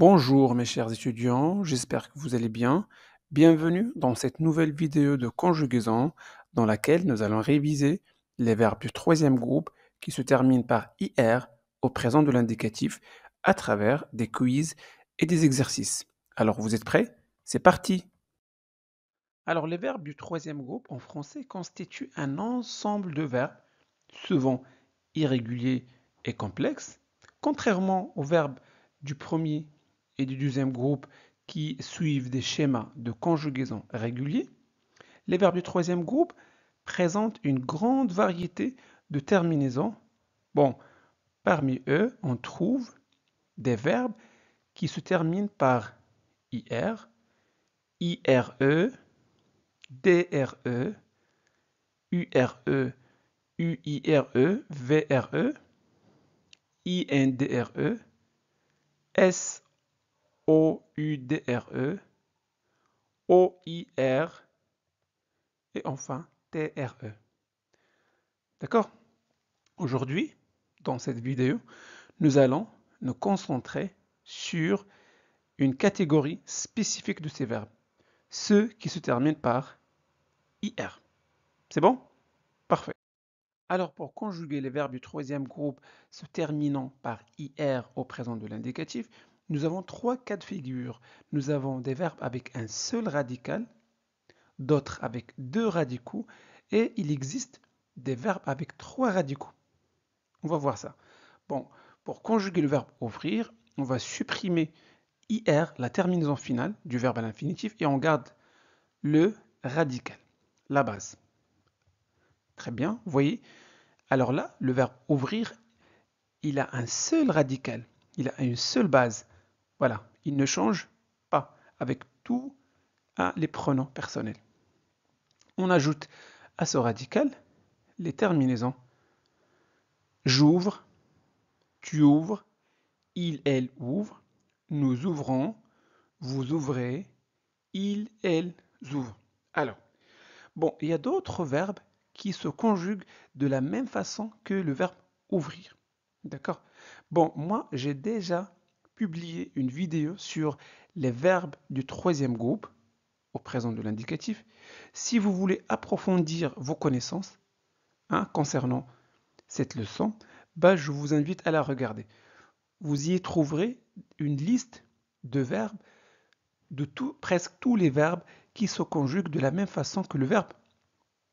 Bonjour mes chers étudiants, j'espère que vous allez bien. Bienvenue dans cette nouvelle vidéo de conjugaison dans laquelle nous allons réviser les verbes du troisième groupe qui se terminent par IR au présent de l'indicatif à travers des quiz et des exercices. Alors vous êtes prêts? C'est parti! Alors les verbes du troisième groupe en français constituent un ensemble de verbes souvent irréguliers et complexes, contrairement aux verbes du premier et du deuxième groupe qui suivent des schémas de conjugaison réguliers. Les verbes du troisième groupe présentent une grande variété de terminaisons. Bon, parmi eux, on trouve des verbes qui se terminent par IR, IRE, DRE, URE, UIRE, VRE, INDRE, SOUDRE, OIR et enfin TRE. D'accord? Aujourd'hui, dans cette vidéo, nous allons nous concentrer sur une catégorie spécifique de ces verbes, ceux qui se terminent par IR. C'est bon? Parfait. Alors, pour conjuguer les verbes du troisième groupe se terminant par IR au présent de l'indicatif, nous avons trois cas de figure. Nous avons des verbes avec un seul radical, d'autres avec deux radicaux, et il existe des verbes avec trois radicaux. On va voir ça. Bon, pour conjuguer le verbe ouvrir, on va supprimer IR, la terminaison finale du verbe à l'infinitif, et on garde le radical, la base. Très bien, vous voyez. Alors là, le verbe ouvrir, il a un seul radical, il a une seule base. Voilà, il ne change pas avec tous les pronoms personnels. On ajoute à ce radical les terminaisons. J'ouvre, tu ouvres, il, elle ouvre, nous ouvrons, vous ouvrez, il, elle ouvrent. Alors, bon, il y a d'autres verbes qui se conjuguent de la même façon que le verbe ouvrir. D'accord? Bon, moi, j'ai déjà publié une vidéo sur les verbes du troisième groupe, au présent de l'indicatif. Si vous voulez approfondir vos connaissances concernant cette leçon, je vous invite à la regarder. Vous y trouverez une liste de verbes, de presque tous les verbes qui se conjuguent de la même façon que le verbe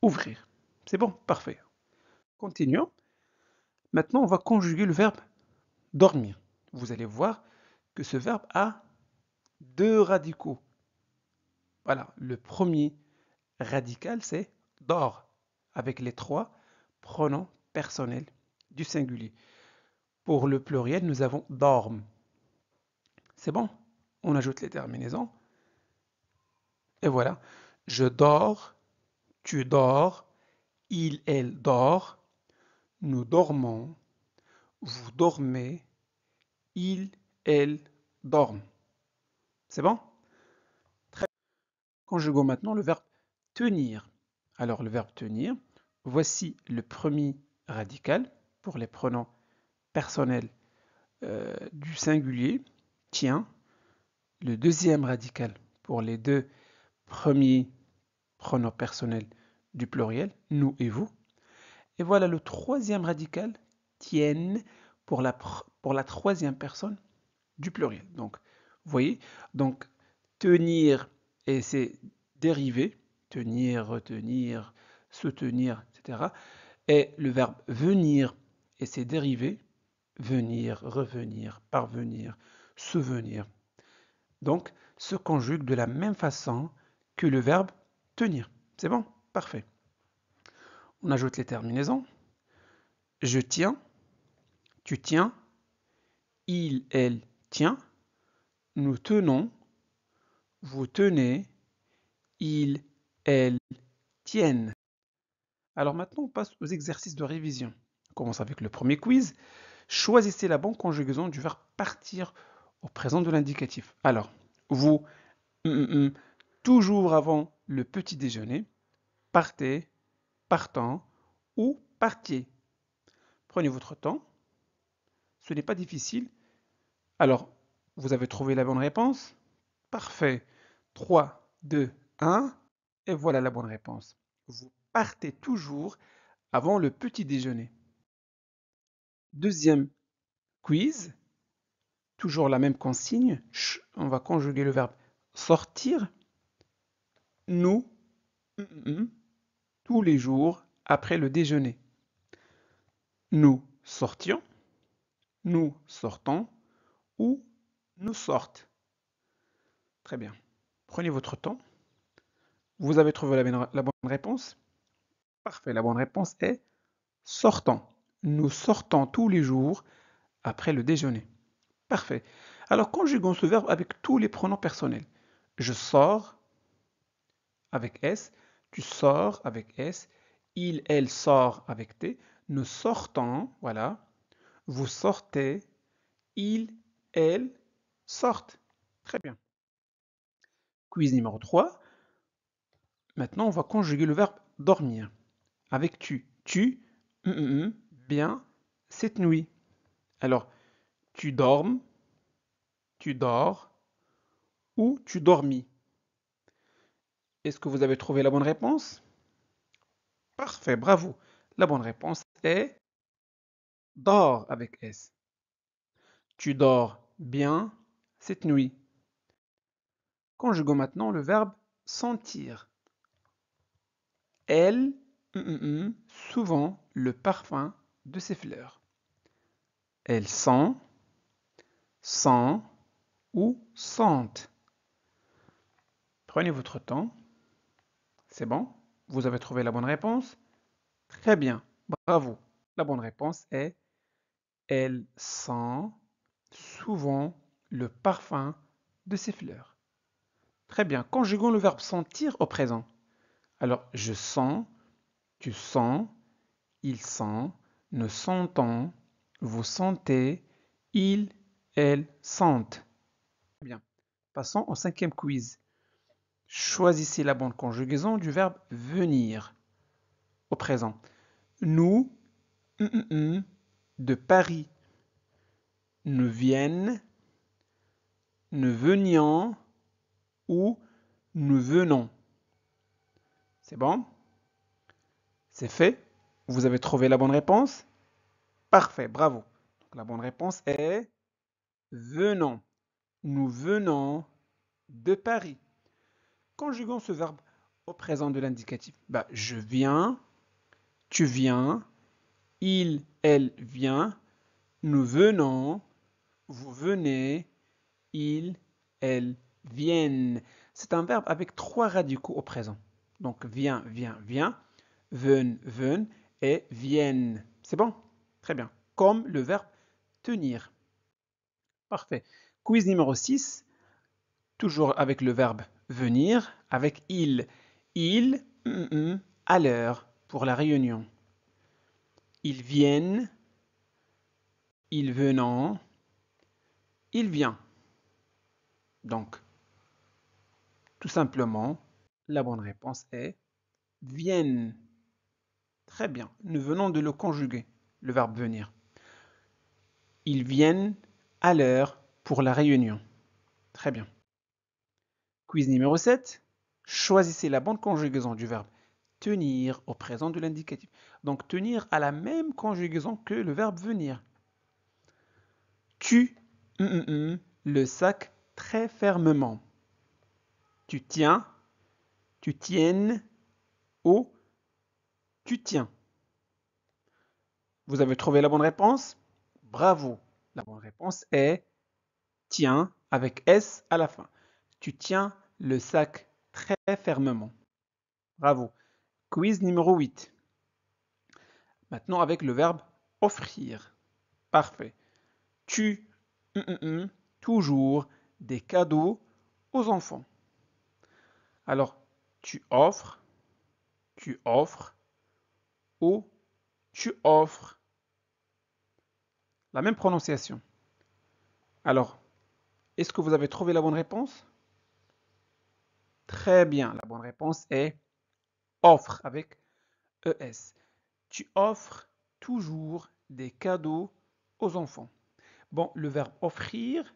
ouvrir. C'est bon? Parfait. Continuons. Maintenant, on va conjuguer le verbe dormir. Vous allez voir que ce verbe a deux radicaux. Voilà, le premier radical, c'est dort, avec les trois pronoms personnels du singulier. Pour le pluriel, nous avons dorme. C'est bon? On ajoute les terminaisons. Et voilà, je dors, tu dors, il, elle dort, nous dormons, vous dormez, il, elle dorment. C'est bon? Très bien. Conjuguons maintenant le verbe tenir. Alors le verbe tenir, voici le premier radical pour les pronoms personnels du singulier, tient. Le deuxième radical pour les deux premiers pronoms personnels du pluriel, nous et vous. Et voilà le troisième radical, tiennent, pour la troisième personne du pluriel. Donc, vous voyez, donc tenir et ses dérivés, tenir, retenir, soutenir, etc. Et le verbe venir et ses dérivés, venir, revenir, parvenir, souvenir. Donc, se conjugue de la même façon que le verbe tenir. C'est bon? Parfait. On ajoute les terminaisons. Je tiens, tu tiens, il, elle tient, nous tenons, vous tenez, ils, elles tiennent. Alors maintenant, on passe aux exercices de révision. On commence avec le premier quiz. Choisissez la bonne conjugaison du verbe partir au présent de l'indicatif. Alors, vous, toujours avant le petit déjeuner, partez, partant ou partiez. Prenez votre temps. Ce n'est pas difficile. Alors, Vous avez trouvé la bonne réponse? Parfait. 3, 2, 1. Et voilà la bonne réponse. Vous partez toujours avant le petit déjeuner. Deuxième quiz, toujours la même consigne. On va conjuguer le verbe sortir. Nous, tous les jours après le déjeuner. Nous sortions, nous sortons ou nous sortent. Très bien. Prenez votre temps. Vous avez trouvé la bonne réponse? Parfait. La bonne réponse est sortons. Nous sortons tous les jours après le déjeuner. Parfait. Alors, conjuguons ce verbe avec tous les pronoms personnels. Je sors avec S, tu sors avec S, il, elle sort avec T, nous sortons, voilà, vous sortez, il, elle sortent. Très bien. Quiz numéro 3. Maintenant, on va conjuguer le verbe dormir avec tu. Tu, bien, cette nuit. Alors, tu dormes, tu dors ou tu dormis. Est-ce que vous avez trouvé la bonne réponse? Parfait, bravo. La bonne réponse est dors avec S. Tu dors bien cette nuit. Conjuguons maintenant le verbe sentir. Elle, souvent le parfum de ses fleurs. Elle sent ou sentent. Prenez votre temps. C'est bon? Vous avez trouvé la bonne réponse? Très bien, bravo. La bonne réponse est elle sent souvent le parfum de ses fleurs. Très bien, conjuguons le verbe sentir au présent. Alors, je sens, tu sens, il sent, nous sentons, vous sentez, il, elle sentent. Bien, passons au cinquième quiz. Choisissez la bonne conjugaison du verbe venir au présent. Nous, de Paris, nous viennent, nous venions ou nous venons. C'est bon? C'est fait? Vous avez trouvé la bonne réponse? Parfait, bravo. Donc, la bonne réponse est venons. Nous venons de Paris. Conjuguons ce verbe au présent de l'indicatif. Je viens, tu viens, il, elle vient, nous venons, vous venez, ils, elles viennent. C'est un verbe avec trois radicaux au présent. Donc vient, vient, vient, ven et viennent. C'est bon? Très bien. Comme le verbe tenir. Parfait. Quiz numéro 6. Toujours avec le verbe venir, avec il. Il, à l'heure, pour la réunion. Ils viennent, ils venant, il vient. Donc, tout simplement, la bonne réponse est viennent. Très bien. Nous venons de le conjuguer, le verbe venir. Ils viennent à l'heure pour la réunion. Très bien. Quiz numéro 7. Choisissez la bonne conjugaison du verbe tenir au présent de l'indicatif. Donc tenir a la même conjugaison que le verbe venir. Tu le sac très fermement. Tu tiens, tu tiennes ou tu tiens. Vous avez trouvé la bonne réponse? Bravo. La bonne réponse est tiens avec S à la fin. Tu tiens le sac très fermement. Bravo. Quiz numéro 8. Maintenant avec le verbe offrir. Parfait. Tu toujours des cadeaux aux enfants. Alors, tu offres ou tu offres. La même prononciation. Alors, est-ce que vous avez trouvé la bonne réponse? Très bien, la bonne réponse est offre avec ES. Tu offres toujours des cadeaux aux enfants. Bon, le verbe offrir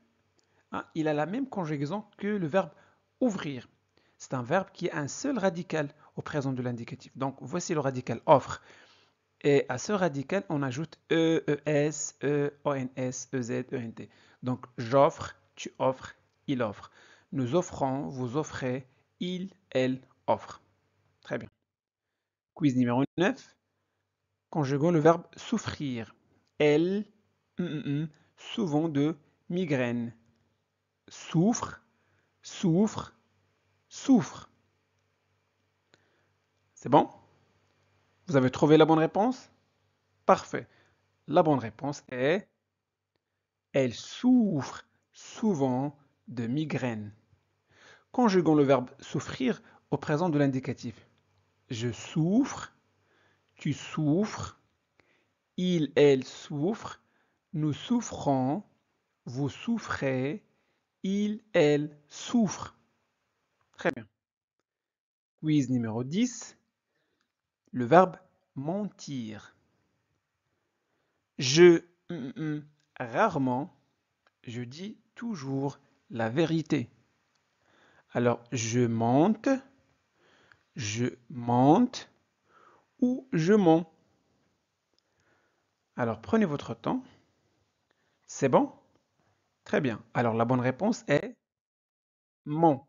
hein, il a la même conjugaison que le verbe ouvrir. C'est un verbe qui a un seul radical au présent de l'indicatif. Donc, voici le radical offre. Et à ce radical, on ajoute E, ES, E, ONS, EZ, ENT. Donc, j'offre, tu offres, il offre. Nous offrons, vous offrez, il, elle offre. Très bien. Quiz numéro 9. Conjuguons le verbe souffrir. Elle, souvent de migraine. Souffre, souffre, souffre. C'est bon? Vous avez trouvé la bonne réponse? Parfait. La bonne réponse est elle souffre souvent de migraine. Conjuguons le verbe souffrir au présent de l'indicatif. Je souffre, tu souffres, il, elle souffre, nous souffrons, vous souffrez, il, elle souffre. Très bien. Quiz numéro 10. Le verbe mentir. Je, rarement, je dis toujours la vérité. Alors, je mente ou je mens. Alors, prenez votre temps. C'est bon? Très bien. Alors, la bonne réponse est ment.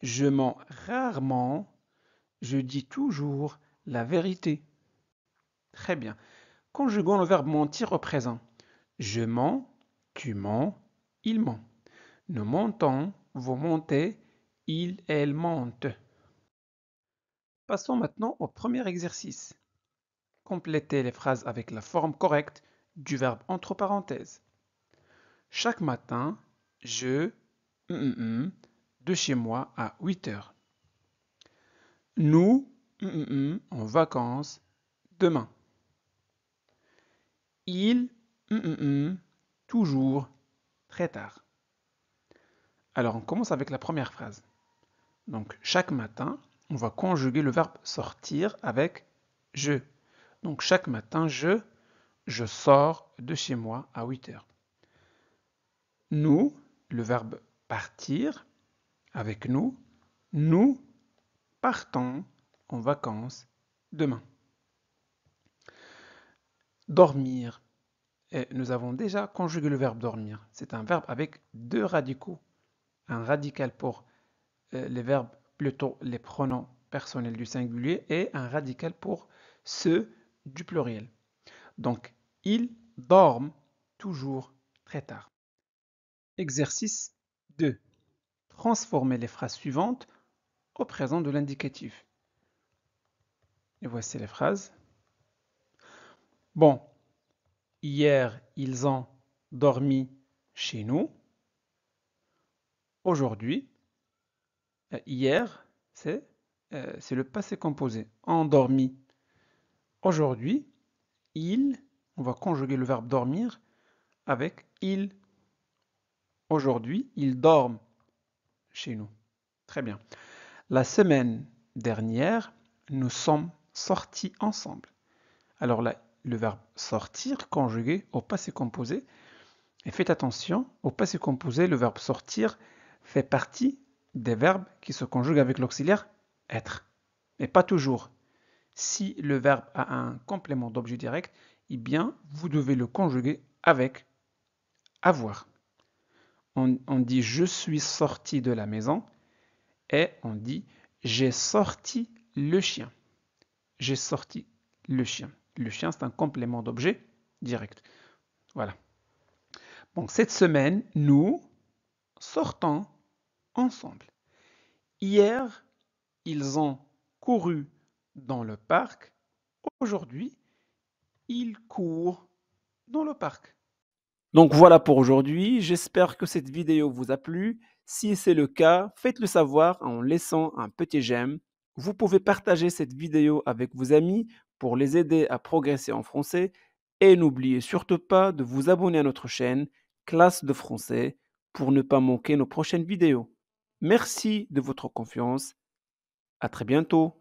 Je mens rarement, je dis toujours la vérité. Très bien. Conjuguons le verbe mentir au présent. Je mens, tu mens, il ment. Nous mentons, vous mentez, il, elle mente. Passons maintenant au premier exercice. Complétez les phrases avec la forme correcte du verbe entre parenthèses. Chaque matin, je de chez moi à 8 heures. Nous en vacances demain. Il toujours très tard. Alors on commence avec la première phrase. Donc chaque matin, on va conjuguer le verbe sortir avec je. Donc chaque matin, je sors de chez moi à 8 heures. Nous, le verbe partir avec nous partons en vacances demain. Dormir. Et nous avons déjà conjugué le verbe dormir. C'est un verbe avec deux radicaux. Un radical pour les verbes, plutôt les pronoms personnels du singulier, et un radical pour ceux du pluriel. Donc, ils dorment toujours très tard. Exercice 2. Transformez les phrases suivantes au présent de l'indicatif. Et voici les phrases. Bon, hier, ils ont dormi chez nous. Aujourd'hui, hier, c'est le passé composé. Endormi. Aujourd'hui, on va conjuguer le verbe dormir avec il. Aujourd'hui, ils dorment chez nous. Très bien. La semaine dernière, nous sommes sortis ensemble. Alors là, le verbe sortir conjugué au passé composé. Et faites attention, au passé composé, le verbe sortir fait partie des verbes qui se conjuguent avec l'auxiliaire être. Mais pas toujours. Si le verbe a un complément d'objet direct, eh bien, vous devez le conjuguer avec avoir. On dit je suis sorti de la maison et on dit j'ai sorti le chien. J'ai sorti le chien. Le chien, c'est un complément d'objet direct. Voilà. Donc cette semaine, nous sortons ensemble. Hier, ils ont couru dans le parc. Aujourd'hui, ils courent dans le parc. Donc voilà pour aujourd'hui. J'espère que cette vidéo vous a plu. Si c'est le cas, faites-le savoir en laissant un petit j'aime. Vous pouvez partager cette vidéo avec vos amis pour les aider à progresser en français. Et n'oubliez surtout pas de vous abonner à notre chaîne Classe de français pour ne pas manquer nos prochaines vidéos. Merci de votre confiance. À très bientôt.